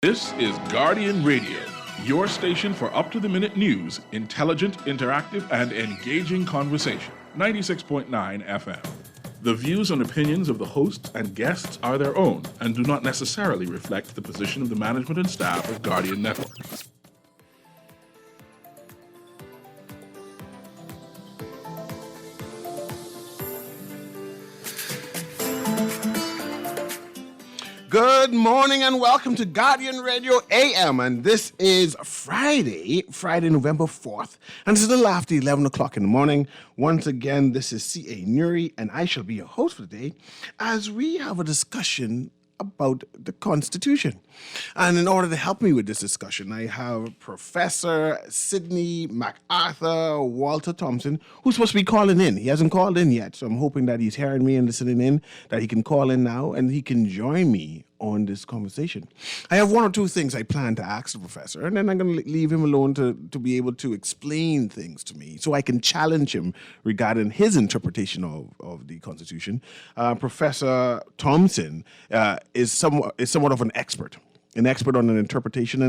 This is Guardian Radio, your station for up-to-the-minute news, intelligent, interactive, and engaging conversation. 96.9 FM. The views and opinions of the hosts and guests are their own and do not necessarily reflect the position of the management and staff of Guardian Network. Good morning and welcome to Guardian Radio AM, and this is Friday, November 4th, and it's a little after 11 o'clock in the morning. Once again, this is C.A. Nuri, and I shall be your host for the day as we have a discussion about the Constitution. And in order to help me with this discussion, I have Professor Sidney MacArthur Walter Thompson, who's supposed to be calling in. He hasn't called in yet, so I'm hoping that he's hearing me and listening in, that he can call in now and he can join me on this conversation. I have one or two things I plan to ask the professor, and then I'm going to leave him alone to be able to explain things to me so I can challenge him regarding his interpretation of the Constitution. Professor Thompson is somewhat of an expert on an interpretation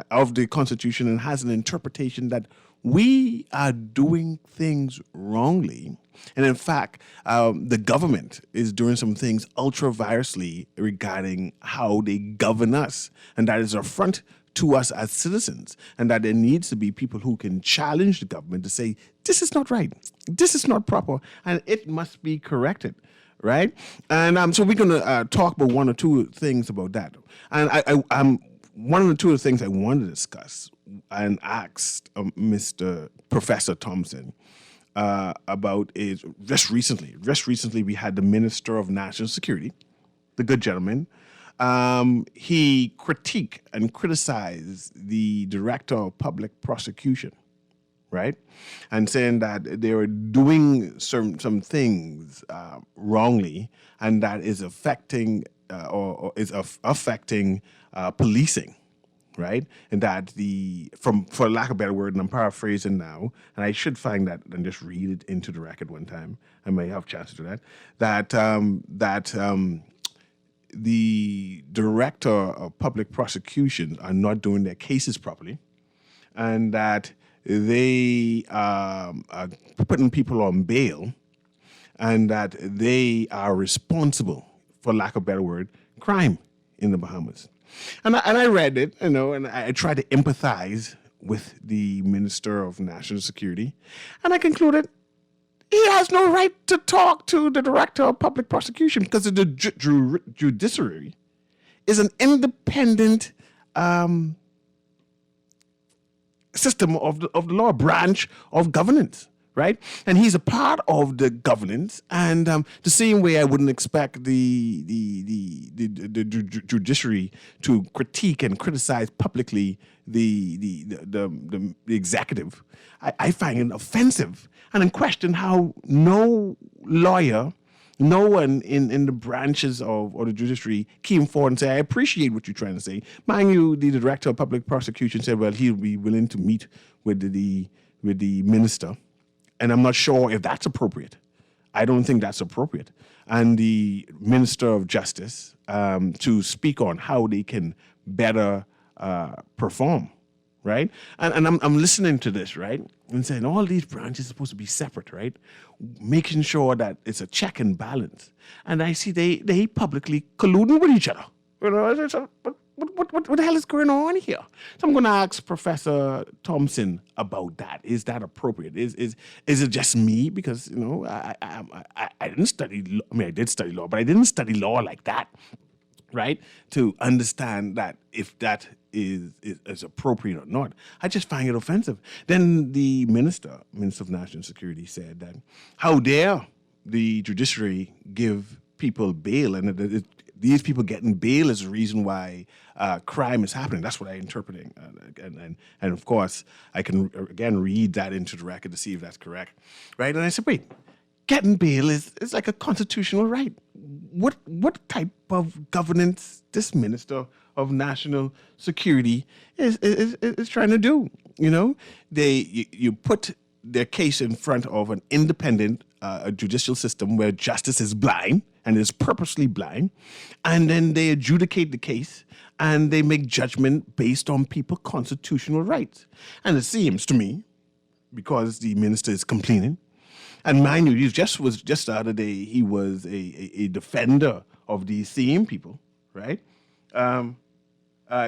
of the Constitution, and has an interpretation that we are doing things wrongly. And in fact, the government is doing some things ultra-virusly regarding how they govern us. And that is an affront to us as citizens. And that there needs to be people who can challenge the government to say, this is not right, this is not proper, and it must be corrected. Right? And so we're going to talk about one or two things about that. And I'm one of the two things I wanted to discuss and asked Mr. Professor Thompson about is just recently we had the Minister of National Security, the good gentleman. He critiqued and criticized the Director of Public Prosecution, right? And saying that they were doing some things wrongly, and that is affecting policing, right? And that for lack of a better word, and I'm paraphrasing now, and I should find that and just read it into the record one time. I may have a chance to do that. The Director of Public Prosecution are not doing their cases properly, and that they are putting people on bail, and that they are responsible, for lack of a better word, crime in the Bahamas. And I read it, and I tried to empathize with the Minister of National Security, and I concluded he has no right to talk to the Director of Public Prosecution, because the judiciary is an independent system of the law, branch of governance, right? And he's a part of the governance, and the same way I wouldn't expect the judiciary to critique and criticize publicly the executive. I find it offensive, and I question how no lawyer, no one in the branches of the judiciary came forward and said, I appreciate what you're trying to say. Mind you, the Director of Public Prosecution said, well, he'll be willing to meet with the minister. And I'm not sure if that's appropriate. I don't think that's appropriate. And the Minister of Justice to speak on how they can better perform, right? And I'm listening to this, right? And saying all these branches are supposed to be separate, right? Making sure that it's a check and balance. And I see they publicly colluding with each other. What the hell is going on here? So I'm going to ask Professor Thompson about that. Is that appropriate? Is it just me? Because I didn't study law. I mean, I did study law, but I didn't study law like that, right? To understand that if that is appropriate or not. I just find it offensive. Then the Minister of National Security said that how dare the judiciary give people bail, and these people getting bail is the reason why crime is happening. That's what I'm interpreting. And of course, I can, again, read that into the record to see if that's correct. Right? And I said, wait, getting bail is like a constitutional right. What type of governance this Minister of National Security is trying to do? You put their case in front of an independent judicial system where justice is blind and is purposely blind, and then they adjudicate the case, and they make judgment based on people's constitutional rights. And it seems to me, because the minister is complaining, and mind you, was just the other day, he was a defender of these same people, right? The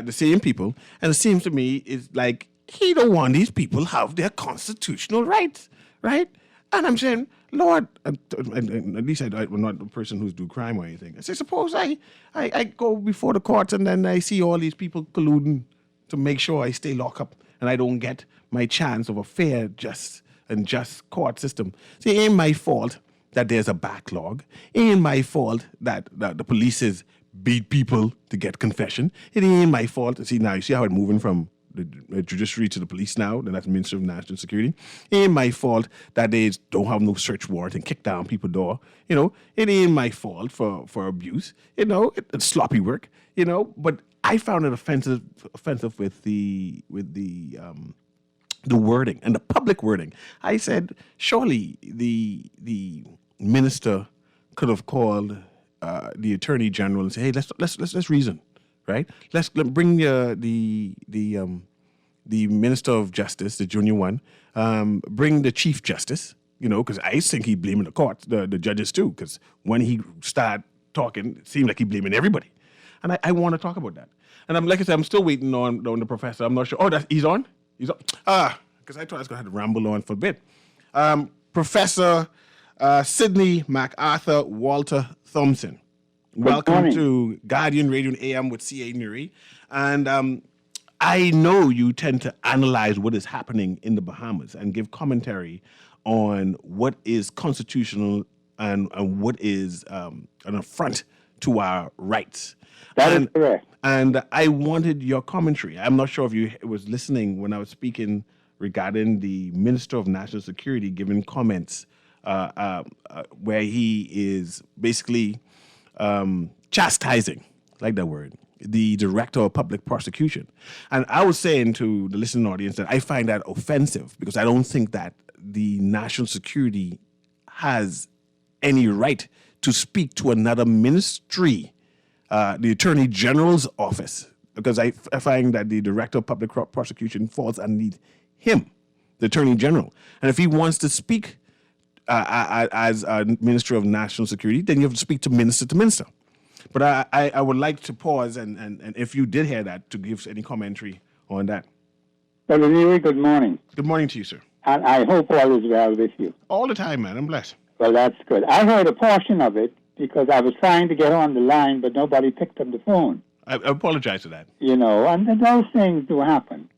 same people. And it seems to me it's like he don't want these people have their constitutional rights, right? And I'm saying, Lord, at least I'm not the person who's do crime or anything. I say, suppose I go before the courts and then I see all these people colluding to make sure I stay locked up and I don't get my chance of a fair, just court system. See, it ain't my fault that there's a backlog. It ain't my fault that the police beat people to get confession. It ain't my fault. See, now you see how it's moving from the judiciary to the police now, then that's Minister of National Security. It ain't my fault that they don't have no search warrant and kick down people's door. You know, it ain't my fault for abuse. You know, it's sloppy work. You know, but I found it offensive with the wording and the public wording. I said, surely the minister could have called the Attorney General and say, hey, let's reason. Right? Let's bring the Minister of Justice, the junior one. Bring the Chief Justice. You know, because I think he blaming the courts, the judges too. Because when he started talking, it seemed like he blaming everybody. And I want to talk about that. And I'm like I said, I'm still waiting on the professor. I'm not sure. Oh, he's on. He's on. Because I thought I was going to have to ramble on for a bit. Professor Sidney MacArthur Walter Thompson. Welcome to Guardian Radio and AM with C.A. Nuri. And I know you tend to analyze what is happening in the Bahamas and give commentary on what is constitutional and what is an affront to our rights. That is correct. And I wanted your commentary. I'm not sure if you was listening when I was speaking regarding the Minister of National Security giving comments where he is basically chastising, like that word, the Director of Public Prosecution. And I was saying to the listening audience that I find that offensive because I don't think that the national security has any right to speak to another ministry, the Attorney General's office, because I find that the Director of Public Prosecution falls underneath him, the Attorney General. And if he wants to speak as a Minister of National Security, then you have to speak to minister. But I would like to pause and if you did hear that, to give any commentary on that. Well, Nuri, good morning. Good morning to you, sir. And I hope all is well with you. All the time, man. I'm blessed. Well, that's good. I heard a portion of it because I was trying to get on the line, but nobody picked up the phone. I apologize for that. You know, and those things do happen.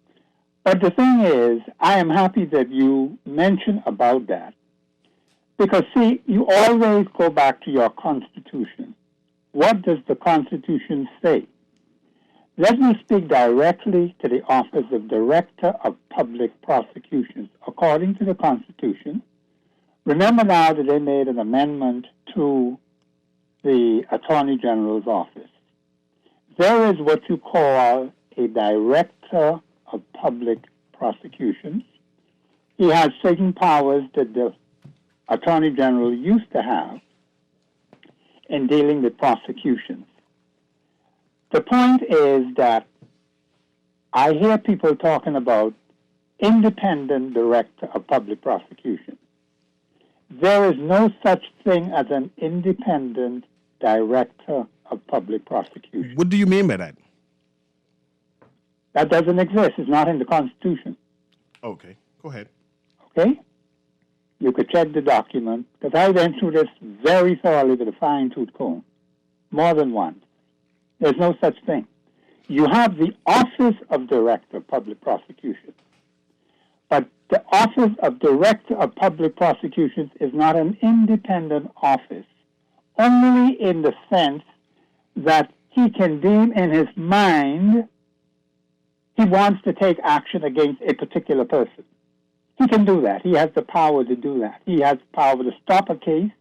But the thing is, I am happy that you mentioned about that. Because, see, you always go back to your Constitution. What does the Constitution say? Let me speak directly to the Office of Director of Public Prosecutions. According to the Constitution, remember now that they made an amendment to the Attorney General's office. There is what you call a Director of Public Prosecutions. He has certain powers that the Attorney General used to have in dealing with prosecutions. The point is that I hear people talking about independent Director of Public Prosecution. There is no such thing as an independent Director of Public Prosecution. What do you mean by that? That doesn't exist. It's not in the Constitution. Okay, go ahead. Okay? You could check the document, because I went through this very thoroughly with a fine-tooth comb, more than once. There's no such thing. You have the Office of Director of Public Prosecution, but the Office of Director of Public Prosecutions is not an independent office, only in the sense that he can deem in his mind he wants to take action against a particular person. He can do that. He has the power to do that. He has the power to stop a case,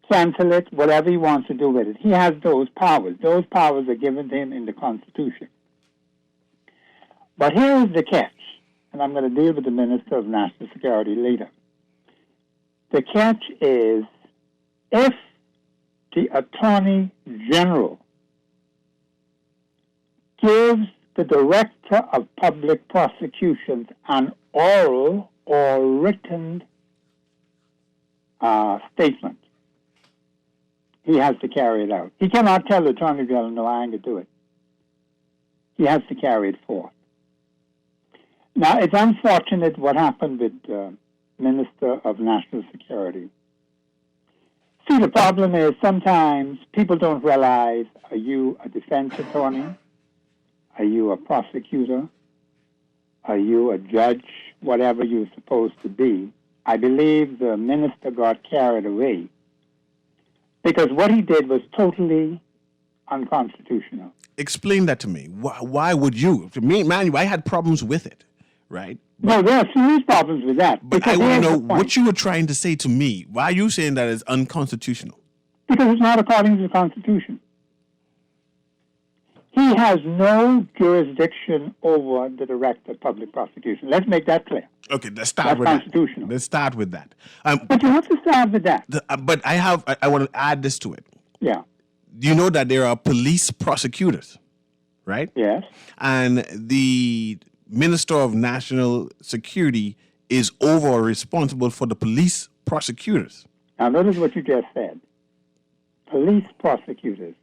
cancel it, whatever he wants to do with it. He has those powers. Those powers are given to him in the Constitution. But here is the catch, and I'm going to deal with the Minister of National Security later. The catch is if the Attorney General gives the Director of Public Prosecutions an oral or written statement, he has to carry it out. He cannot tell the Attorney General, no, I ain't going to do it. He has to carry it forth. Now, it's unfortunate what happened with Minister of National Security. See, the problem is sometimes people don't realize, are you a defense attorney? Are you a prosecutor? Are you a judge? Whatever you're supposed to be. I believe the minister got carried away because what he did was totally unconstitutional. Explain that to me. Why would you? To me, man, I had problems with it, right? No, there are serious problems with that. But I want to know what you were trying to say to me. Why are you saying that it's unconstitutional? Because it's not according to the Constitution. He has no jurisdiction over the Director of Public Prosecution. Let's make that clear. Okay, let's start That's with constitutional. that. Let's start with that. But you have to start with that. But I want to add this to it. Yeah. You know that there are police prosecutors, right? Yes. And the Minister of National Security is over or responsible for the police prosecutors. Now, notice what you just said. Police prosecutors,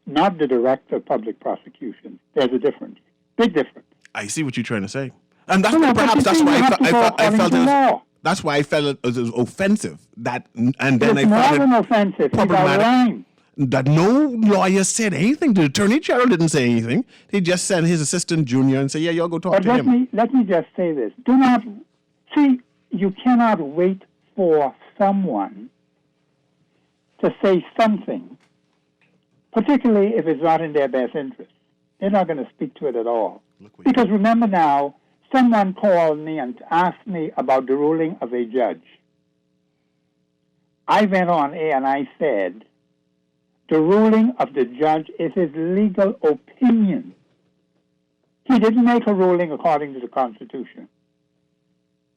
not the Director of Public Prosecution. There's a difference. Big difference. I see what you're trying to say. And that's No, perhaps but that's you why have to go I according felt to law. that's why I felt it was offensive. That and then It's I more found than it offensive. It's out of problematic. line. That no lawyer said anything. The Attorney General didn't say anything. He just sent his assistant junior and said, "Yeah, y'all go talk But to him." let me just say this. Do not see. You cannot wait for someone to say something, particularly if it's not in their best interest. They're not going to speak to it at all. Because remember now, someone called me and asked me about the ruling of a judge. I went on air and I said, the ruling of the judge is his legal opinion. He didn't make a ruling according to the Constitution.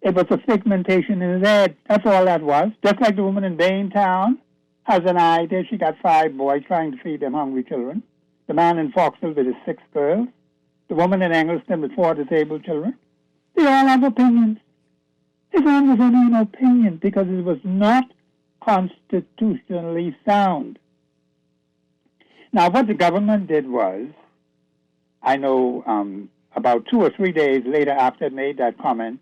It was a figmentation in his head. That's all that was. Just like the woman in Baintown has an idea. She got 5 boys trying to feed them hungry children. The man in Foxville with his 6 girls. The woman in Engleton with 4 disabled children. They all have opinions. His one was only an opinion because it was not constitutionally sound. Now, what the government did was, I know about 2 or 3 days later after it made that comment,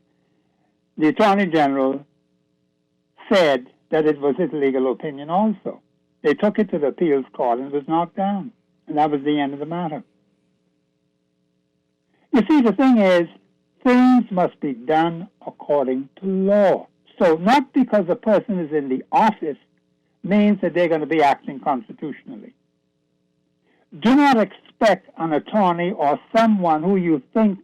the Attorney General said that it was his legal opinion also. They took it to the appeals court and it was knocked down. And that was the end of the matter. You see, the thing is, things must be done according to law. So not because a person is in the office means that they're going to be acting constitutionally. Do not expect an attorney or someone who you think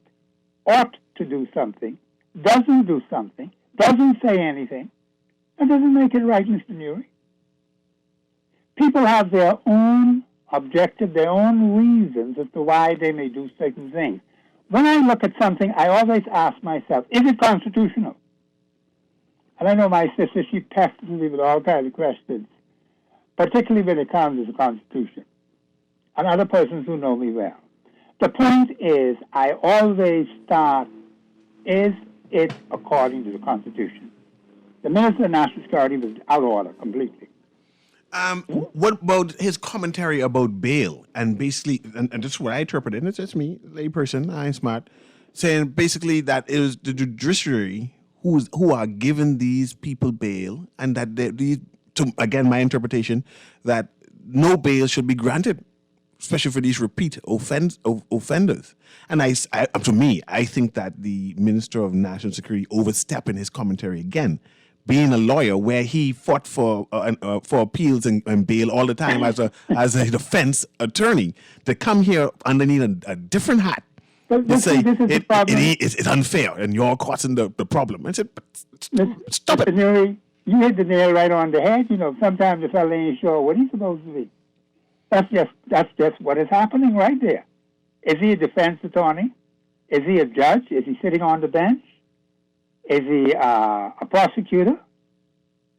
ought to do something, doesn't do something, doesn't say anything, and doesn't make it right, Mr. Newry. People have their own objective, their own reasons as to why they may do certain things. When I look at something, I always ask myself, is it constitutional? And I know my sister, she pesters me with all kinds of questions, particularly when it comes to the Constitution, and other persons who know me well. The point is, I always start, is it according to the Constitution? The Minister of National Security was out of order completely. What about his commentary about bail? And basically, and this is what I interpret it, and it's just me, layperson, I ain't smart, saying basically that it was the judiciary who are giving these people bail, and that again, my interpretation, that no bail should be granted, especially for these repeat offenders. And to me, I think that the Minister of National Security overstepped in his commentary again, being a lawyer where he fought for appeals and bail all the time as a defense attorney, to come here underneath a different hat. To say it's unfair and you're causing the problem. I said, stop it. Newry, you hit the nail right on the head. You know, sometimes the fellow ain't sure what he's supposed to be. That's just what is happening right there. Is he a defense attorney? Is he a judge? Is he sitting on the bench? Is he a prosecutor?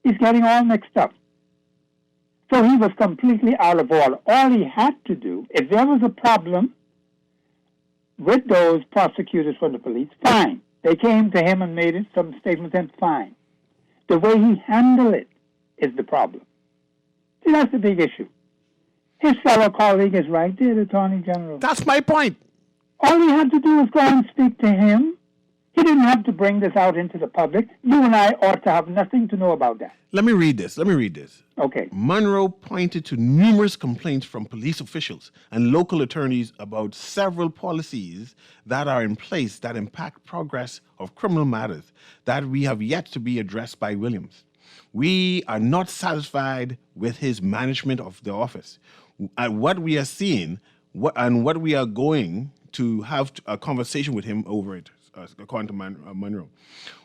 He's getting all mixed up. So he was completely out of order. All he had to do, if there was a problem, with those prosecutors from the police, fine. They came to him and made some statement, and fine. The way he handled it is the problem. See, that's the big issue. His fellow colleague is right there, the Attorney General. That's my point. All he had to do was go and speak to him. He didn't have to bring this out into the public. You and I ought to have nothing to know about that. Let me read this. Okay. Monroe pointed to numerous complaints from police officials and local attorneys about several policies that are in place that impact progress of criminal matters that we have yet to be addressed by Williams. We are not satisfied with his management of the office. And what we are seeing and what we are going to have a conversation with him over it, according to Monroe.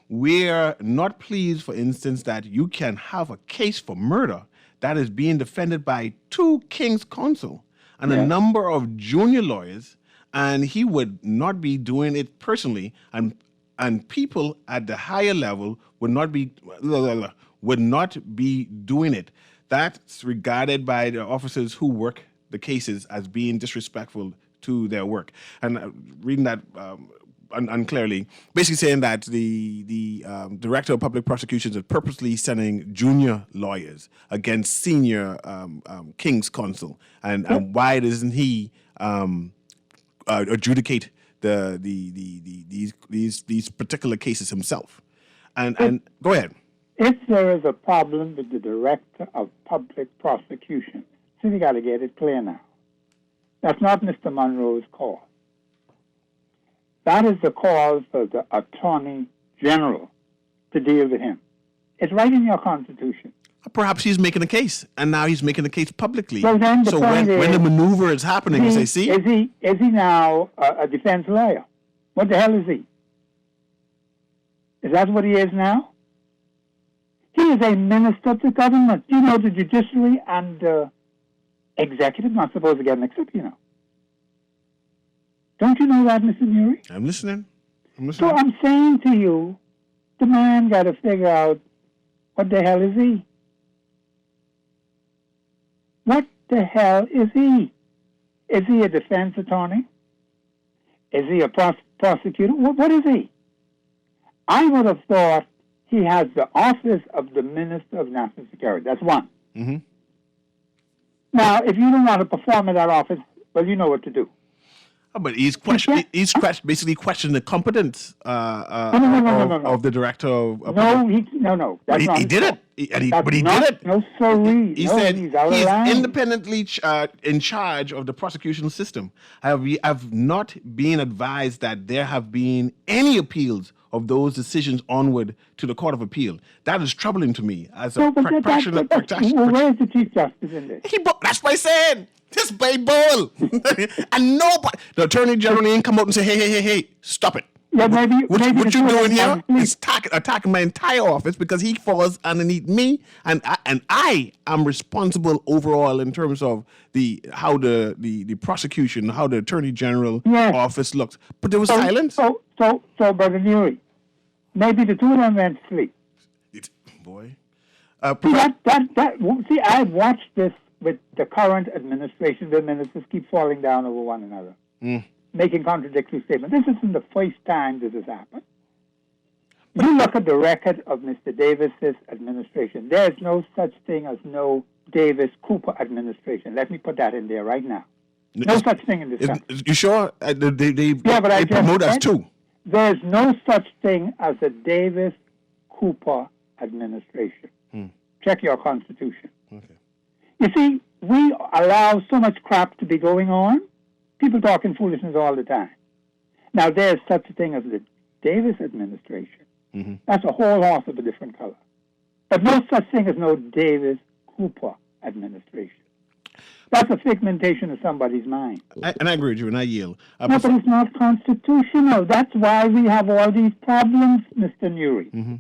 We're not pleased, for instance, that you can have a case for murder that is being defended by 2 King's Counsel and a number of junior lawyers, and he would not be doing it personally, and people at the higher level would not be doing it. That's regarded by the officers who work the cases as being disrespectful to their work. And reading that unclearly, basically saying that the Director of Public Prosecutions is purposely sending junior lawyers against senior King's Counsel, and why doesn't he adjudicate these particular cases himself? And go ahead. If there is a problem with the Director of Public Prosecution, so we got to get it clear now. That's not Mr. Monroe's call. That is the call for the Attorney General to deal with him. It's right in your Constitution. Perhaps he's making a case, and now he's making a case publicly. Well, then the point when the maneuver is happening, you say, see? Is he now a defense lawyer? What the hell is he? Is that what he is now? He is a minister of the government. You know, the judiciary and the executive not supposed to get mixed up, you know. Don't you know that, Mr. Newry? I'm listening. So I'm saying to you, the man got to figure out what the hell is he? What the hell is he? Is he a defense attorney? Is he a prosecutor? What is he? I would have thought he has the office of the Minister of National Security. That's one. Mm-hmm. Now, if you don't want to perform in that office, well, you know what to do. But he's basically questioning the competence of the director of. No. That's he did it. But he did it. No, sorry. He said he's independently in charge of the prosecution system. I've not been advised that there have been any appeals of those decisions onward to the Court of Appeal. That is troubling to me as a practitioner. Where is the Chief Justice in this? That's what I said. This bay bull. And nobody, the Attorney General ain't come out and say, hey, stop it. Yeah, maybe what you doing here is attacking my entire office because he falls underneath me, and I am responsible overall in terms of how the prosecution, how the Attorney General office looks. But there was silence. So, Brother Newry, maybe the two of them went to sleep. See, I've watched this with the current administration. The ministers keep falling down over one another. Making contradictory statements. This isn't the first time this has happened. You look at the record of Mr. Davis's administration. There is no such thing as no Davis-Cooper administration. Let me put that in there right now. No such thing in this country. You sure? They promote us too. There is no such thing as a Davis-Cooper administration. Check your Constitution. Okay. You see, we allow so much crap to be going on. People talking foolishness all the time. Now, there's such a thing as the Davis administration. Mm-hmm. That's a whole horse of a different color. But no such thing as no Davis-Cooper administration. That's a figmentation of somebody's mind. And I agree with you, and I yield. No, but it's not constitutional. That's why we have all these problems, Mr. Newry. Mm-hmm.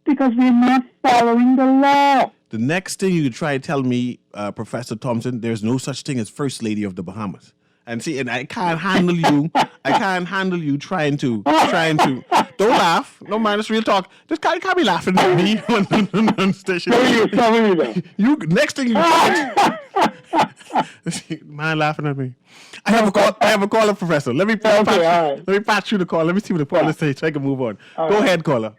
Because we're not following the law. The next thing you could try to tell me, Professor Thompson, there's no such thing as First Lady of the Bahamas. And see, and I can't handle you. I can't handle you trying to Don't laugh. No mind, it's real talk. Just can't be laughing at me on the station. You next thing you man laughing at me. I have a caller, Professor. Let me patch you the call. Let me see what the caller says so I can move on. Go ahead, caller.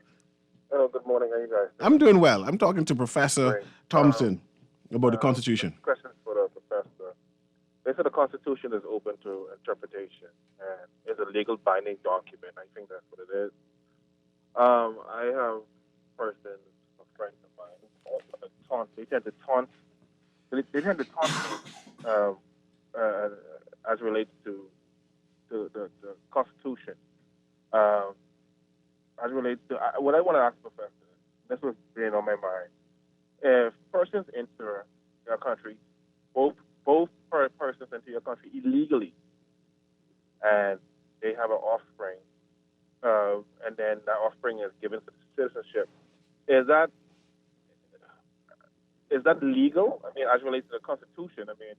Hello, good morning. How are you guys doing? I'm doing well. I'm talking to Professor Thompson about the Constitution. Question for the professor. They said the Constitution is open to interpretation and is a legal binding document. I think that's what it is. I have a friend of mine, they tend to taunt me as relates to the Constitution. As relates to what I want to ask the professor, this was being on my mind. If persons enter your country, both persons enter your country illegally, and they have an offspring, and then that offspring is given citizenship, is that legal? I mean, as relates to the Constitution. I mean,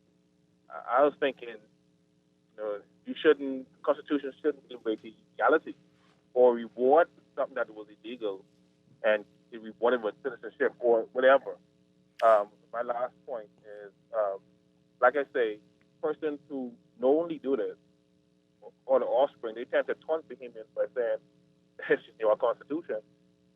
I was thinking, Constitution shouldn't give way to illegality or reward something that was illegal and be rewarded with citizenship or whatever. My last point is, like I say, persons who knowingly do this, or the offspring, they tend to taunt Bahamians by saying, it's our Constitution.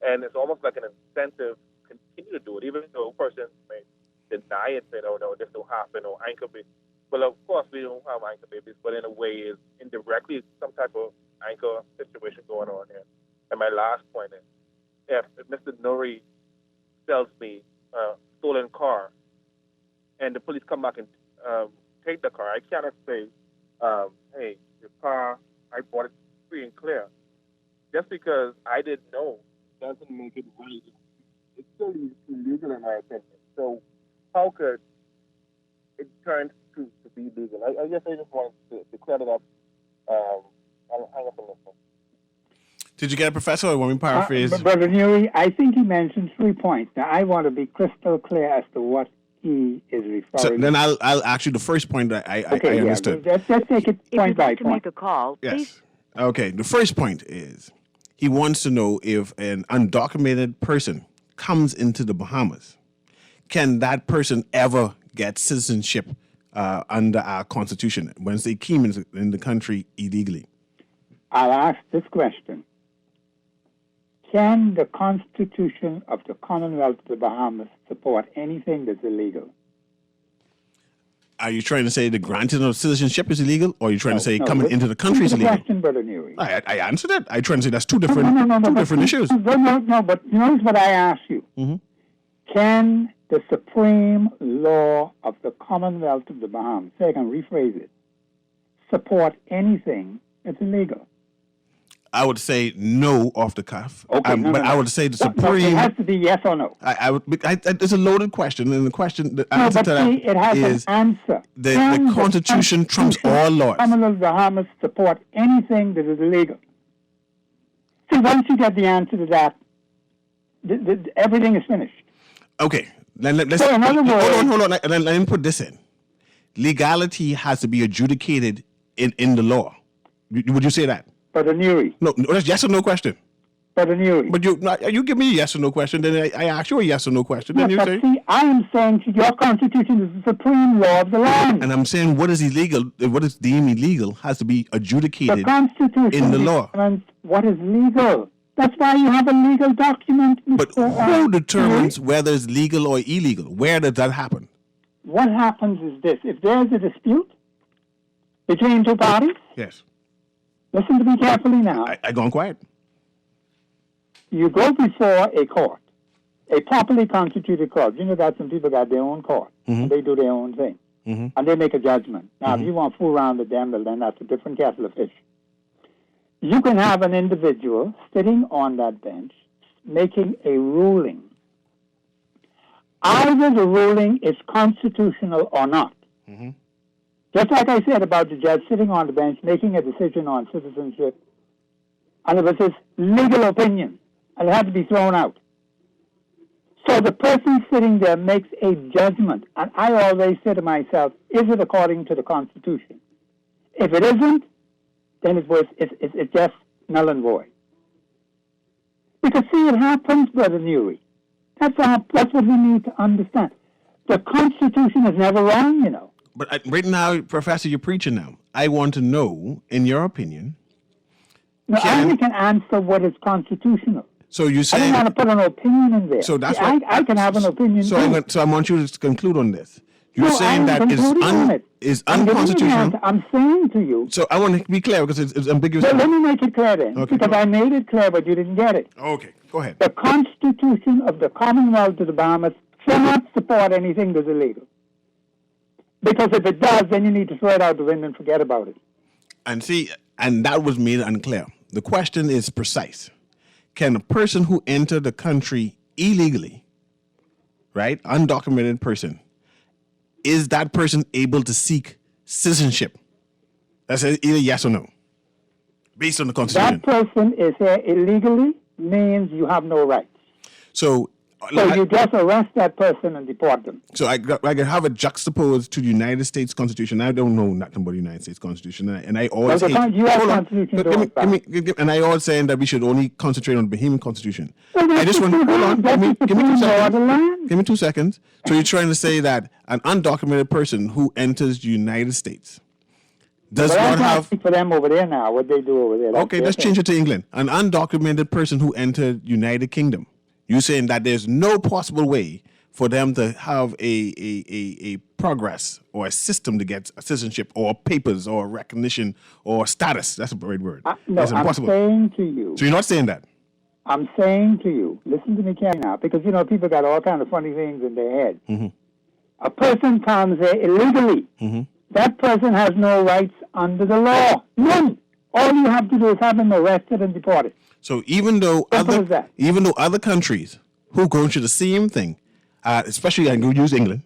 And it's almost like an incentive to continue to do it, even though persons may deny it, say, oh, no, this don't happen, or anchor babies. Well, of course, we don't have anchor babies, but in a way, is indirectly some type of anchor situation going on here. And my last point is, if Mr. Nuri sells me a stolen car, and the police come back and take the car, I cannot say, hey, the car, I bought it free and clear. Just because I didn't know doesn't make it right. It's still illegal in my opinion. So how could it turn to be legal? I guess I just want to clear it up. I'll hang up on this one. Did you get it, Professor, or want me to paraphrase? Brother Newey, I think he mentioned 3 points. Now, I want to be crystal clear as to what he is referring to. So then I'll ask you the first point that I understood. Let's take it point by point. If you'd like to make a call, Yes. please. Okay, the first point is he wants to know if an undocumented person comes into the Bahamas, can that person ever get citizenship under our Constitution once they came in the country illegally? I'll ask this question. Can the Constitution of the Commonwealth of the Bahamas support anything that's illegal? Are you trying to say the granting of citizenship is illegal, or are you trying to say coming into the country is Answer the illegal? question, Brother Newey. I answered it. I trying to say that's two different issues. No, but notice what I asked you. Mm-hmm. Can the supreme law of the Commonwealth of the Bahamas, so I can rephrase it, support anything that's illegal? I would say no off the cuff. Okay, but I would say the supreme. It has to be yes or no. It's a loaded question, and the answer to that it has is an answer. the Constitution trumps all laws. Commonwealth of the Bahamas support anything that is illegal. See, once you get the answer to that, everything is finished. Okay, let's So in other words- hold on. Let me put this in. Legality has to be adjudicated in the law. Would you say that? Brother Newey. No, that's yes or no question. Brother Newey. But you give me a yes or no question, then I ask you a yes or no question. Then you but say, see, I am saying to your Constitution is the supreme law of the land. and I'm saying what is illegal, what is deemed illegal, has to be The adjudicated Constitution in the law. determines what is legal. That's why you have a legal document. But Mr. who determines whether it's legal or illegal? Where does that happen? What happens is this. If there's a dispute between two parties, Yes. listen to me carefully now. I gone quiet. You go before a court, a properly constituted court. You know that some people got their own court, and they do their own thing, and they make a judgment. Now, if you want to fool around with them, well, then that's a different kettle of fish. You can have an individual sitting on that bench making a ruling. Either the ruling is constitutional or not. Just like I said about the judge sitting on the bench making a decision on citizenship, and it was his legal opinion, and it had to be thrown out. So the person sitting there makes a judgment, and I always say to myself, is it according to the Constitution? If it isn't, then it's just null and void. Because, see, it happens, Brother Newey. That's what we need to understand. The Constitution is never wrong, you know. But right now, Professor, you're preaching now. I want to know, in your opinion. No, I only can answer what is constitutional. So you I say don't want to put an opinion in there. So that's see, what, I can have an opinion. So I want you to conclude on this. You're No, saying that is unconstitutional. I'm saying to you. So I want to be clear because it's ambiguous. Well, let me make it clear then, Okay, because I made it clear, but you didn't get it. Okay, go ahead. The Constitution of the Commonwealth of the Bahamas cannot support anything that's illegal. Because if it does, then you need to throw it out the window and forget about it. And that was made unclear. The question is precise. Can a person who entered the country illegally, right, undocumented person, is that person able to seek citizenship? That's either yes or no, based on the Constitution. That person is here illegally means you have no rights. So you just arrest that person and deport them. So I can have it juxtaposed to the United States Constitution. I don't know nothing about the United States Constitution, and I always U.S. Constitution. And I always saying that we should only concentrate on the Bahamian Constitution. Well, I just want hold on. Give me 2 seconds. Give me 2 seconds. So you're trying to say that an undocumented person who enters the United States does not have for them over there now. What they do over there. Okay, let's change it to England. An undocumented person who entered United Kingdom. You're saying that there's no possible way for them to have a progress or a system to get a citizenship or papers or recognition or status. That's a right word. No, that's impossible. I'm saying to you. So you're not saying that? I'm saying to you, listen to me carefully now, because, you know, people got all kind of funny things in their head. Mm-hmm. A person comes here illegally. Mm-hmm. That person has no rights under the law. None. All you have to do is have him arrested and deported. So even though other countries who go through the same thing, especially I can use England,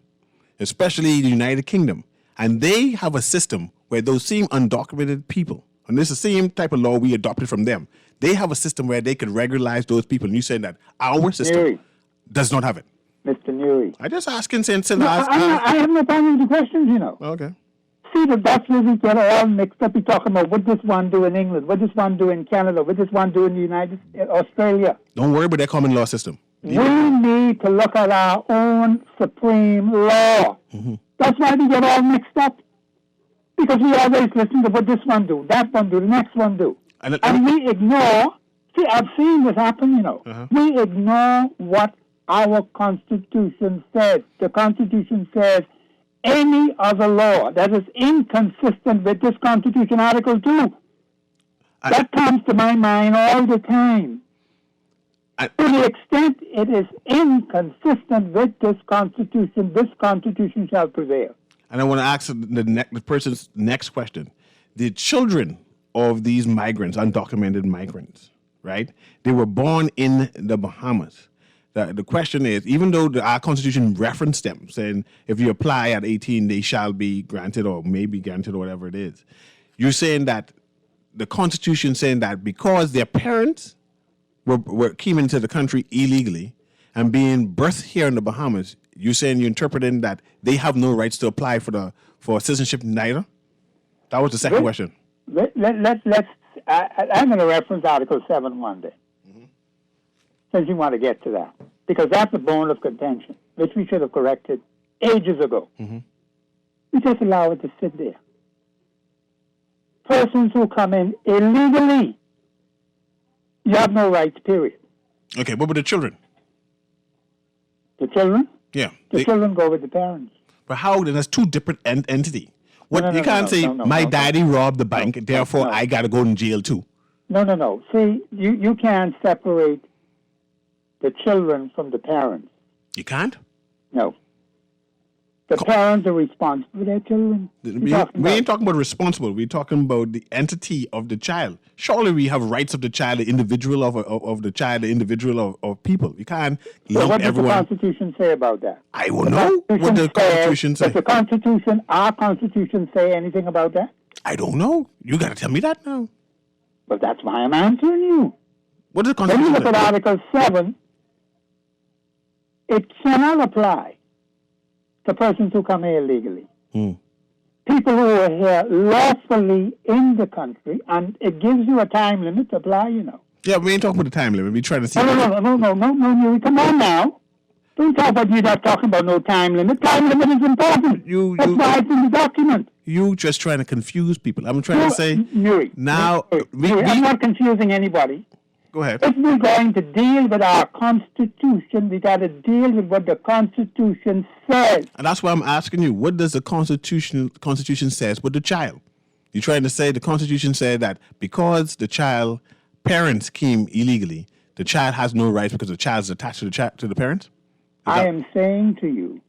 especially the United Kingdom, and they have a system where those same undocumented people, and this is the same type of law we adopted from them, they have a system where they can regularize those people. And you saying that our system does not have it. Mr. Newey. I just asking since I have no problem with the questions, you know. Okay. See, that's where we get all mixed up. We talk about what this one do in England, what this one do in Canada, what this one do in Australia. Don't worry about that common law system. We need to look at our own supreme law. Mm-hmm. That's why we get all mixed up. Because we always listen to what this one do, that one do, the next one do. And we ignore, see, I've seen this happen, you know. Uh-huh. We ignore what our Constitution says. The Constitution says any other law that is inconsistent with this Constitution, Article 2. That comes to my mind all the time. To the extent it is inconsistent with this Constitution shall prevail. And I want to ask the person's next question. The children of these migrants, undocumented migrants, right? They were born in the Bahamas. The question is, even though our Constitution referenced them, saying if you apply at 18, they shall be granted or may be granted or whatever it is, you're saying that the Constitution saying that because their parents came into the country illegally and being birthed here in the Bahamas, you're saying you're interpreting that they have no rights to apply for citizenship neither? That was the second question. I'm going to reference Article 7 one day. Since you want to get to that. Because that's a bone of contention, which we should have corrected ages ago. Mm-hmm. We just allow it to sit there. Persons who come in illegally, you have no rights, period. Okay, what about the children? The children? Yeah. The children go with the parents. But how? Then that's two different entities. You can't say, my daddy robbed the bank, therefore I got to go to jail too. No. See, you can't separate the children from the parents. You can't? No. The parents are responsible for their children. We ain't talking about responsible. We're talking about the entity of the child. Surely we have rights of the child, the individual of the child, the individual of people. You can't lump what everyone. What does the Constitution say about that? I don't know what the Constitution says. Does our Constitution say anything about that? I don't know. You got to tell me that now. Well, that's why I'm answering you. What does the Constitution say? When you look at Article 7, it cannot apply to persons who come here illegally. People who are here lawfully in the country, and it gives you a time limit to apply, you know. Yeah, we ain't talking about the time limit. We trying to see. No, come on now. Don't talk about you not talking about no time limit. Time limit is important. That's why it's in the document. You just trying to confuse people. I'm trying to say Nuri, now. I'm not confusing anybody. Go ahead. If we're going to deal with our Constitution, we got to deal with what the Constitution says. And that's why I'm asking you, what does the Constitution says with the child? You're trying to say the Constitution said that because the parents came illegally, the child has no rights because the child is attached to the parents? I am saying to you,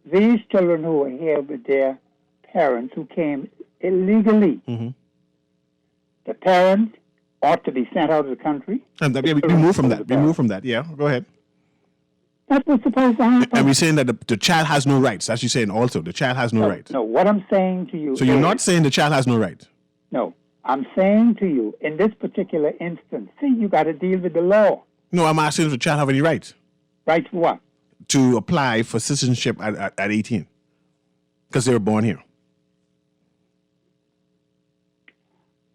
these children who are here with their parents who came illegally, the parents ought to be sent out of the country. And we move from that. We move from that. Yeah, go ahead. That's what's supposed to happen. And we're saying that the child has no rights. That's you saying also. The child has no rights. No, what I'm saying to you So you're not saying the child has no rights? No, I'm saying to you, in this particular instance, you got to deal with the law. No, I'm asking if the child have any rights. Rights for what? To apply for citizenship at 18. Because they were born here.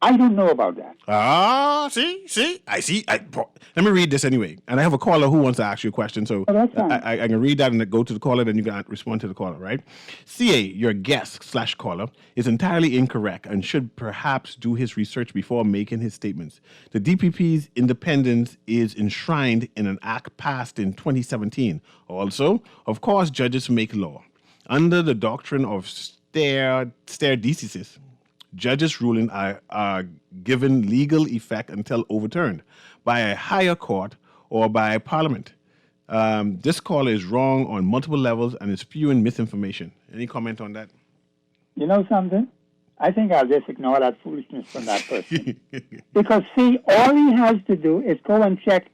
I don't know about that. See? Let me read this anyway. And I have a caller who wants to ask you a question. So that's fine. I can read that and go to the caller, then you can respond to the caller, right? CA, your guest/caller, is entirely incorrect and should perhaps do his research before making his statements. The DPP's independence is enshrined in an act passed in 2017. Also, of course, judges make law. Under the doctrine of stare decisis, judges' rulings are given legal effect until overturned by a higher court or by Parliament. This caller is wrong on multiple levels and is spewing misinformation. Any comment on that? You know something? I think I'll just ignore that foolishness from that person. Because, see, all he has to do is go and check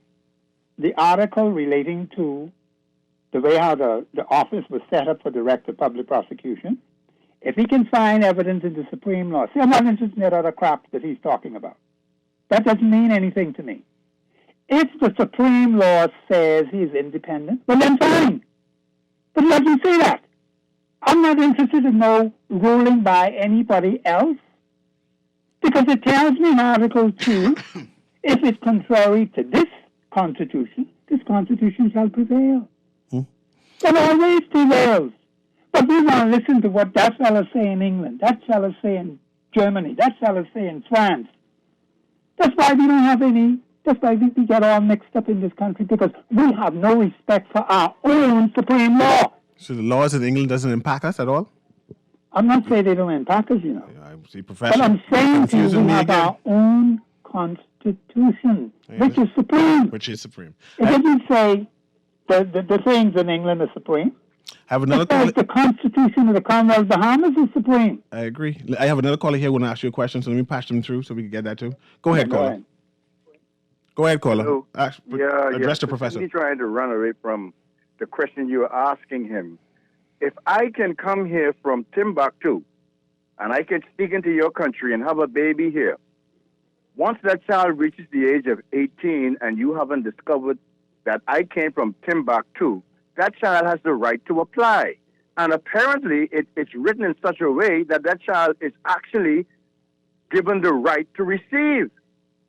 the article relating to the way how the office was set up for Director of Public Prosecution. If he can find evidence in the Supreme Law, see, I'm not interested in that other crap that he's talking about. That doesn't mean anything to me. If the Supreme Law says he's independent, well, then fine. But let me say that. I'm not interested in no ruling by anybody else, because it tells me in Article 2, if it's contrary to this Constitution shall prevail. It always prevails. But we want to listen to what that fellow say in England, that fellow say in Germany, that fellow say in France. That's why we don't have any, that's why we get all mixed up in this country, because we have no respect for our own supreme law. So the laws in England doesn't impact us at all? I'm not saying they don't impact us, I see, Professor. But I'm saying to you, we have our own Constitution, which is supreme. Which is supreme. It didn't say the things in England are supreme. I have another caller. The Constitution of the Commonwealth of Bahamas is supreme. I agree. I have another caller here who want to ask you a question, so let me pass them through so we can get that too. Go ahead, caller. Go ahead, caller. Hello. Address the professor. He's trying to run away from the question you were asking him. If I can come here from Timbuktu and I can sneak into your country and have a baby here, once that child reaches the age of 18 and you haven't discovered that I came from Timbuktu, that child has the right to apply. And apparently it's written in such a way that that child is actually given the right to receive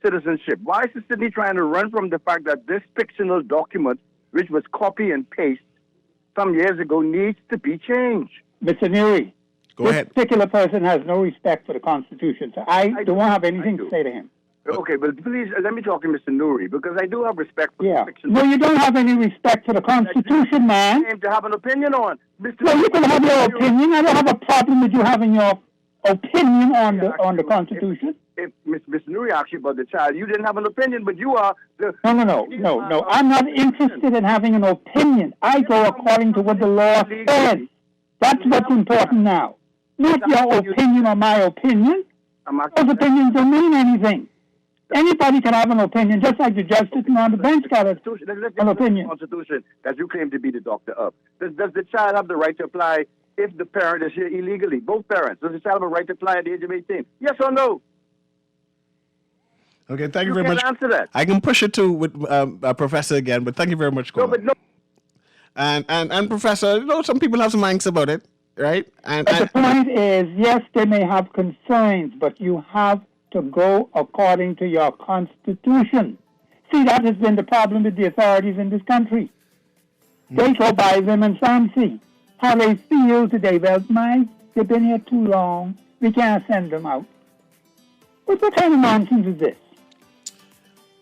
citizenship. Why is Sydney trying to run from the fact that this fictional document, which was copy and paste some years ago, needs to be changed? Mr. Neary, this particular person has no respect for the Constitution, so I don't have anything to say to him. Okay, but please, let me talk to Mr. Nuri, because I do have respect for the fiction. No, you don't have any respect for the Constitution, man. To have an opinion on. Mr. Well, you can have your opinion. I don't have a problem with you having your opinion on the Constitution. If Mr. Nuri asked you about the child, you didn't have an opinion, but you are the... No. I'm not interested in having an opinion. I go according to what the law says. That's what's important now. Not your opinion or my opinion. Those opinions don't mean anything. Anybody can have an opinion, just like the judge sitting on the bench got an opinion. Constitution that you claim to be the doctor of. Does the child have the right to apply if the parent is here illegally? Both parents. Does the child have a right to apply at the age of 18? Yes or no? Okay, thank you very much. Answer that. I can push it to with Professor again, but thank you very much, caller. And Professor, some people have some angst about it, right? But the point is, yes, they may have concerns, but you have to go according to your Constitution. See, that has been the problem with the authorities in this country. They go by them and some see how they feel today. Well, they've been here too long. We can't send them out. But what kind of nonsense is this?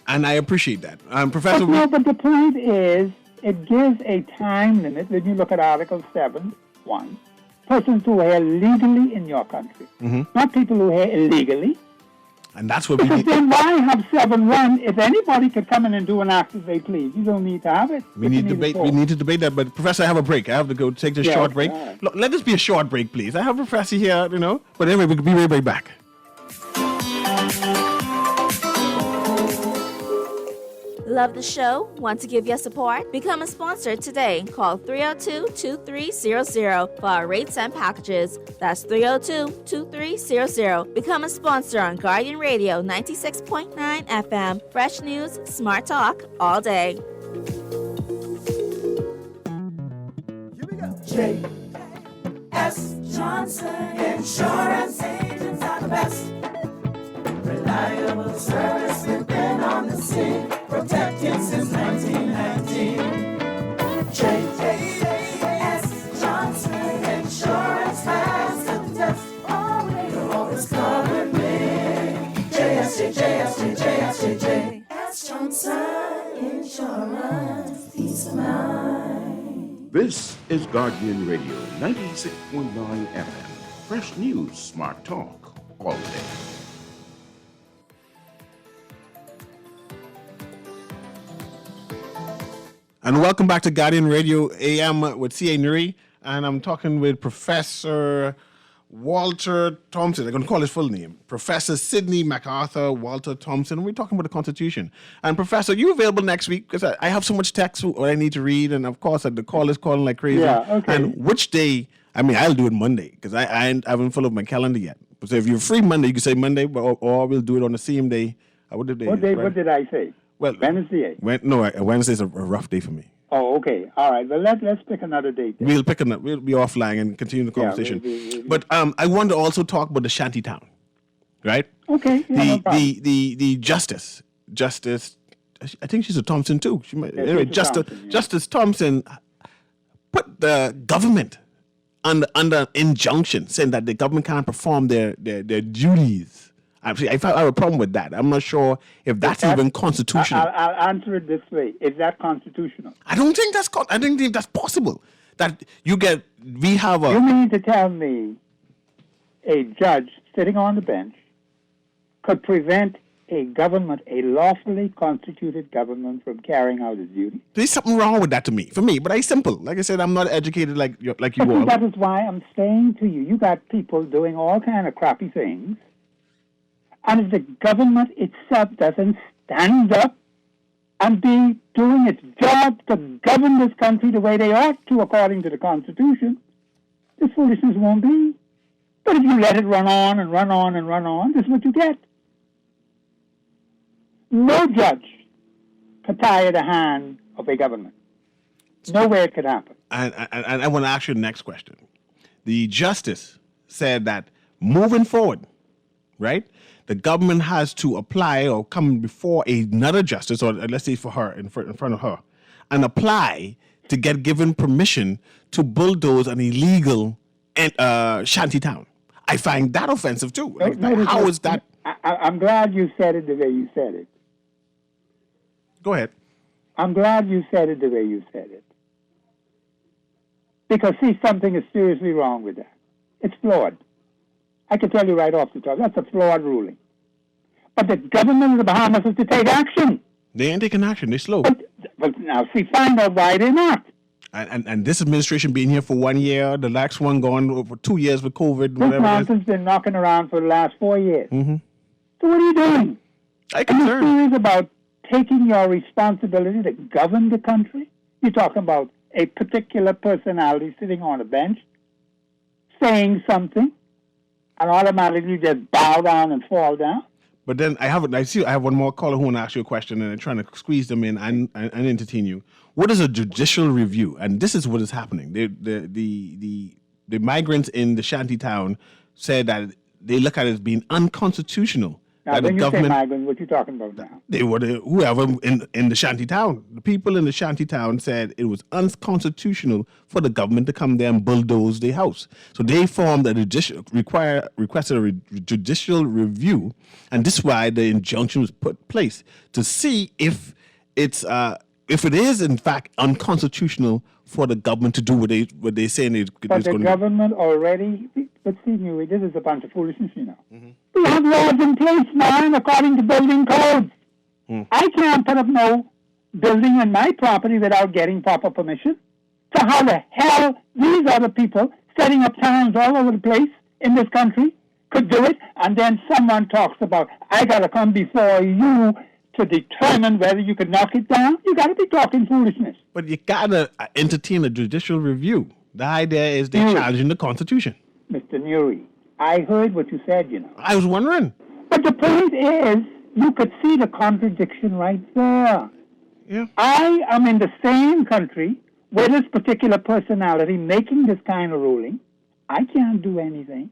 And I appreciate that. Professor... But the point is, it gives a time limit when you look at Article 7.1. Persons who are here legally in your country, not people who are here illegally. And that's what we Because need. then why have 7.1 if anybody could come in and do an act as they please? You don't need to have it. We need to debate that. But Professor, I have a break. I have to go take this short break. Right. Look, let this be a short break, please. I have a Professor here, But anyway, we'll be right back. Love the show? Want to give your support? Become a sponsor today. Call 302-2300 for our rates and packages. That's 302-2300. Become a sponsor on Guardian Radio 96.9 FM. Fresh news, smart talk, all day. Here we go. J.S. Johnson Insurance Agents are the best. Reliable service, we've been on the scene, protected since 1919. J.S. Johnson Insurance has the test. You'll always cover me. J.S. Johnson Insurance, peace of mind. This is Guardian Radio 96.9 FM. Fresh news, smart talk, all day. And welcome back to Guardian Radio AM with C.A. Nuri. And I'm talking with Professor Walter Thompson. I'm going to call his full name. Professor Sidney MacArthur Walter Thompson. We're talking about the Constitution. And Professor, are you available next week? Because I have so much text what I need to read. And of course, the call is calling like crazy. Yeah, okay. And which day? I'll do it Monday because I haven't followed my calendar yet. So if you're free Monday, you can say Monday, or we'll do it on the same day. What did I say? Well, Wednesday. Wednesday's a rough day for me. Oh, okay. All right. Well, let's pick another date. Then. We'll be offline and continue the conversation. But I want to also talk about the shantytown, right? Okay. Yeah, The justice. I think she's a Thompson too. Justice Thompson put the government under injunction, saying that the government can't perform their duties. I have a problem with that. I'm not sure if that's even constitutional. I'll answer it this way. Is that constitutional? I don't think that's possible. You mean to tell me a judge sitting on the bench could prevent a lawfully constituted government from carrying out its duty? There's something wrong with that for me. But it's simple. Like I said, I'm not educated like you all. That is why I'm saying to you, you got people doing all kind of crappy things. And if the government itself doesn't stand up and be doing its job to govern this country the way they ought to according to the Constitution, this foolishness won't be. But if you let it run on and run on and run on, this is what you get. No judge could tie the hand of a government. No way it could happen. And I want to ask you the next question. The justice said that moving forward, right, the government has to apply or come before another justice, or let's say for her, in front of her, and apply to get given permission to bulldoze an illegal shantytown. I find that offensive too. How is that? I'm glad you said it the way you said it. Go ahead. I'm glad you said it the way you said it. Because, see, something is seriously wrong with that. It's flawed. I can tell you right off the top, that's a flawed ruling. But the government of the Bahamas has to take action. They ain't taking action. They're slow. But now, see, find out why they're not. And this administration being here for 1 year, the last one going for 2 years with COVID. This nonsense has been knocking around for the last 4 years. Mm-hmm. So what are you doing? I'm concerned. Are you serious about taking your responsibility to govern the country? You're talking about a particular personality sitting on a bench, saying something, and automatically just bow down and fall down? But then I have one more caller who want to ask you a question, and I'm trying to squeeze them in and entertain you. What is a judicial review? And this is what is happening. The migrants in the shantytown said that they look at it as being unconstitutional Now, that when the you say government, migrants, what you talking about now? they were whoever in the shanty town. The people in the shanty town said it was unconstitutional for the government to come there and bulldoze their house. So they formed a requested a judicial review, and this is why the injunction was put in place to see if it is in fact unconstitutional for the government to do what they say it's But going the to do. government already, but see, Newey, this is a bunch of foolishness, you know. We have laws in place now according to building codes. I can't put up no building on my property without getting proper permission. So how the hell these other people setting up towns all over the place in this country could do it, and then someone talks about, I got to come before you to determine whether you could knock it down? You got to be talking foolishness. But you gotta entertain a judicial review. The idea is they're challenging the Constitution. Mr. Newey, I heard what you said, you know. I was wondering. But the point is, you could see the contradiction right there. Yeah. I am in the same country with this particular personality making this kind of ruling. I can't do anything.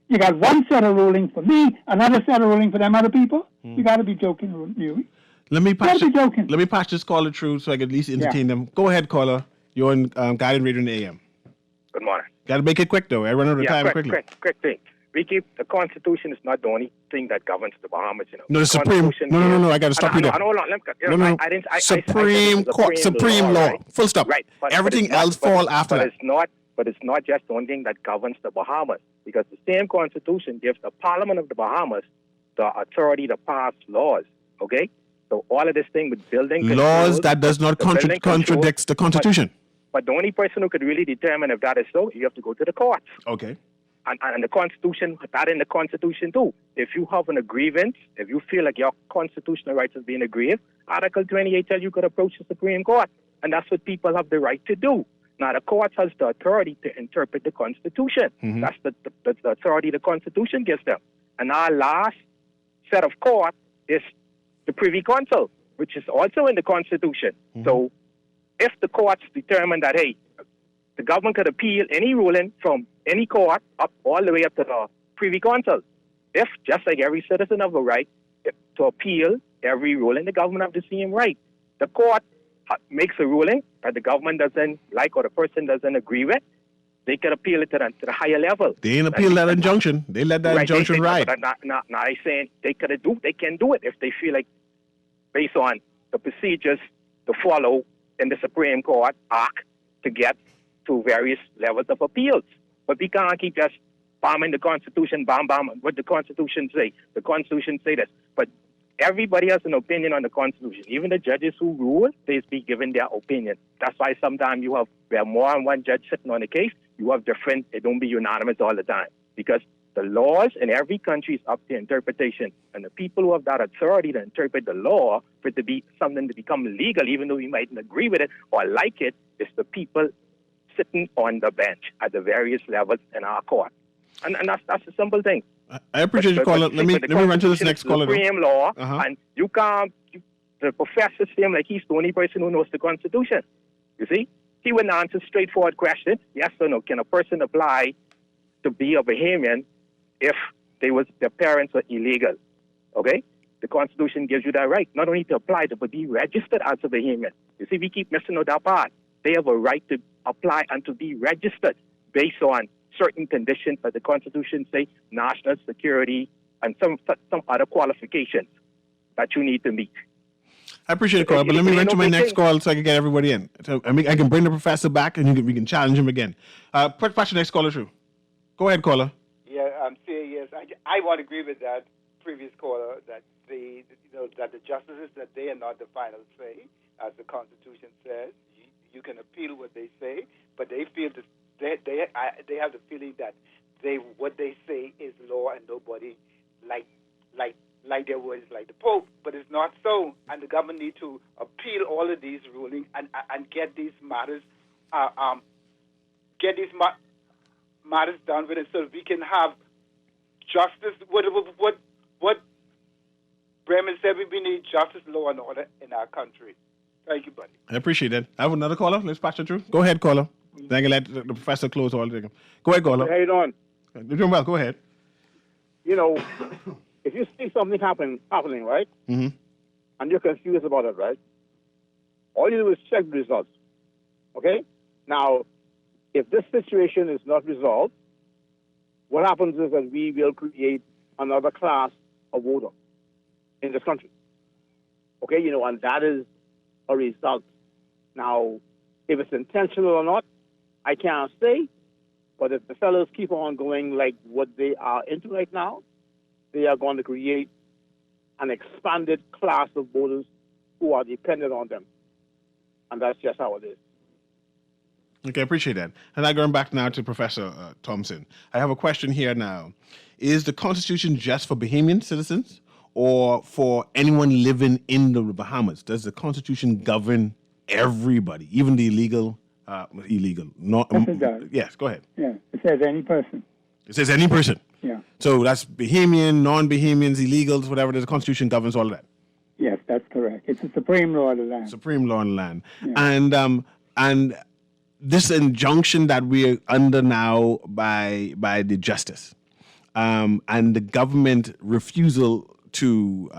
You got one set of ruling for me, another set of ruling for them other people. You got to be joking, Newey. Let me patch. Don't be joking. Let me patch this caller through so I can at least entertain them. Go ahead, caller. You're on Guided Radio in the AM. Good morning. Got to make it quick though. I run out of time quickly. Quick thing. We keep the Constitution is not the only thing that governs the Bahamas. You know. No, the Supreme. No. I got to stop you there. Hold on. No. Supreme Court, Supreme law. Right? Full stop. Right. Everything else fall after that. But it's not just the only thing that governs the Bahamas, because the same Constitution gives the Parliament of the Bahamas the authority to pass laws. Okay. So all of this thing with building laws that does not contradicts the Constitution. But the only person who could really determine if that is so, you have to go to the courts. Okay. And the Constitution, that in the Constitution too. If you have an grievance, if you feel like your constitutional rights have been aggrieved, Article 28 tells you could approach the Supreme Court. And that's what people have the right to do. Now, the court has the authority to interpret the Constitution. That's the authority the Constitution gives them. And our last set of court is the Privy Council, which is also in the Constitution. So if the courts determine that, hey, the government could appeal any ruling from any court up all the way up to the Privy Council. If, just like every citizen have a right to appeal every ruling, the government have the same right. The court makes a ruling that the government doesn't like or the person doesn't agree with, they can appeal it to the higher level. They didn't appeal that injunction. They let that injunction ride. Now they're saying they can do it if they feel like, based on the procedures to follow in the Supreme Court arc to get to various levels of appeals. But we can't keep just bombing the Constitution, bam, what the Constitution say. The Constitution say this. But everybody has an opinion on the Constitution. Even the judges who rule, they be given their opinion. That's why sometimes we have more than one judge sitting on a case. You have different, it don't be unanimous all the time. Because the laws in every country is up to interpretation. And the people who have that authority to interpret the law for it to be something to become legal, even though we mightn't agree with it or like it, is the people sitting on the bench at the various levels in our court. And that's a simple thing. I appreciate you, caller. Let me run to this next caller. Supreme law, and you can't. The professor seems like he's the only person who knows the Constitution. You see, he wouldn't answer straightforward question: yes or no. Can a person apply to be a Bahamian if their parents were illegal? Okay, the Constitution gives you that right, not only to apply but be registered as a Bahamian. You see, we keep missing out that part. They have a right to apply and to be registered based on certain conditions that the Constitution say, national security, and some other qualifications that you need to meet. I appreciate it, caller, but let me run to my next call so I can get everybody in. So I can bring the professor back and we can challenge him again. Patch the next caller through. Go ahead, caller. Yeah, yes. I want to agree with that previous caller that that the justices, that they are not the final say, as the Constitution says. You can appeal what they say, but they feel that they have the feeling that what they say is law and nobody like their words like the Pope. But it's not so, and the government need to appeal all of these rulings and get these matters matters done with it, so that we can have justice. What Bremen said, we need justice, law, and order in our country. Thank you, buddy. I appreciate that. I have another caller. Let's patch it through. Go ahead, caller. Then I can let the professor close all the thing. Go ahead, caller. How you doing? You're doing well. Go ahead. You know, if you see something happening, right, Mm-hmm. and you're confused about it, right, all you do is check the results. Okay? Now, if this situation is not resolved, what happens is that we will create another class of voter in this country. Okay, and that is a result. Now, if it's intentional or not, I can't say, but if the fellows keep on going like what they are into right now, they are going to create an expanded class of voters who are dependent on them. And that's just how it is. Okay, I appreciate that. And I'm going back now to Professor Thompson. I have a question here now. Is the Constitution just for Bahamian citizens or for anyone living in the Bahamas? Does the Constitution govern everybody, even the illegal? Not, Yes, it does. Yes, go ahead. Yeah, it says any person. It says any person. Yeah. So that's Bahamian, non-Bahamians, illegals, whatever. The Constitution governs all of that. Yes, that's correct. It's the supreme law of the land. Supreme law in the land. Yeah. And this injunction that we're under now by the justice, and the government refusal to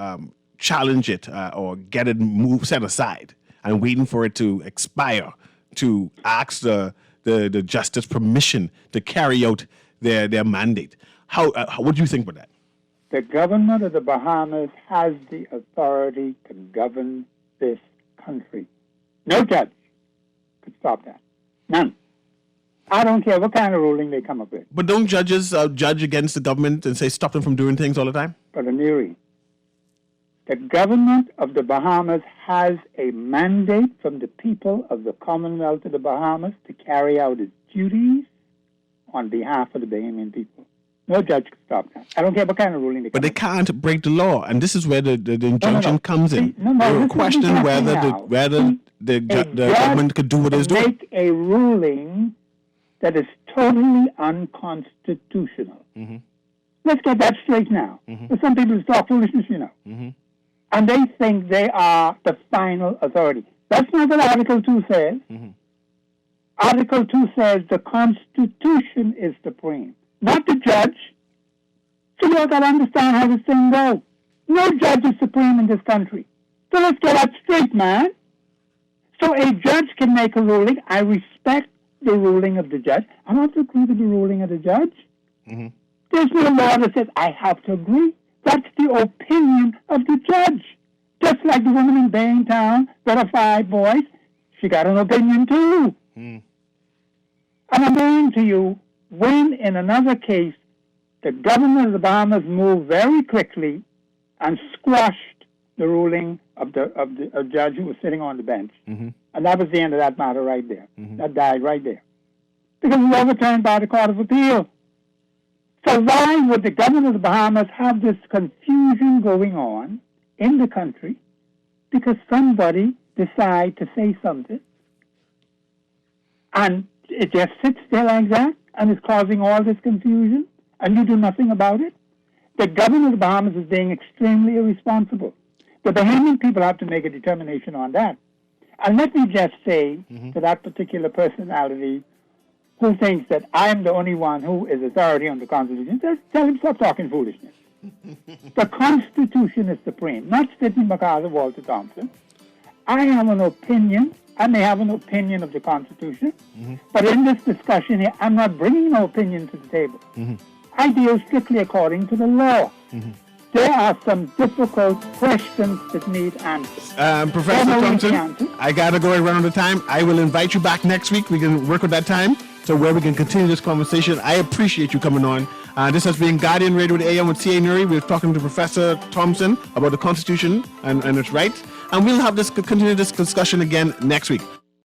challenge it or get it set aside and waiting for it to expire to ask the justice permission to carry out their mandate. What do you think about that? The government of the Bahamas has the authority to govern this country. No judge could stop that. None. I don't care what kind of ruling they come up with. But don't judges judge against the government and say stop them from doing things all the time? But Amiri, the government of the Bahamas has a mandate from the people of the Commonwealth of the Bahamas to carry out its duties on behalf of the Bahamian people. No judge can stop that. I don't care what kind of ruling they come But they up can't break the law, and this is where the injunction comes in. No, The this is question whether happening the now. the government could do what it's doing. Make a ruling that is totally unconstitutional. Mm-hmm. Let's get that straight now. There's some people who talk foolishness, Mm-hmm. and they think they are the final authority. That's not what Article 2 says. Mm-hmm. Article 2 says the Constitution is supreme, not the judge. So you all got to understand how this thing goes. No judge is supreme in this country. So let's get that straight, man. So a judge can make a ruling. I respect the ruling of the judge. I don't have to agree with the ruling of the judge. Mm-hmm. There's no law that says I have to agree. That's the opinion of the judge. Just like the woman in Baintown that are 5 boys, she got an opinion too. Mm. And I'm saying to you, when in another case, the government of the Bahamas moved very quickly and squashed the ruling of the judge who was sitting on the bench. Mm-hmm. And that was the end of that matter right there. Mm-hmm. That died right there. Because it was overturned by the Court of Appeal. So why would the government of the Bahamas have this confusion going on in the country because somebody decide to say something and it just sits there like that and is causing all this confusion and you do nothing about it? The government of the Bahamas is being extremely irresponsible. The Bahamian people have to make a determination on that. And let me just say to that particular personality who thinks that I'm the only one who is authority on the Constitution, just tell him stop talking foolishness. The Constitution is supreme, not Sidney MacArthur, Walter Thompson. I have an opinion. I may have an opinion of the Constitution, but in this discussion here, I'm not bringing no opinion to the table. I deal strictly according to the law. There are some difficult questions that need answers. Professor Thompson, I got to go around the time. I will invite you back next week. We can work with that time, so where we can continue this conversation. I appreciate you coming on. This has been Guardian Radio with AM with C.A. Nuri. We're talking to Professor Thompson about the Constitution and its rights. And we'll have this continue this discussion again next week.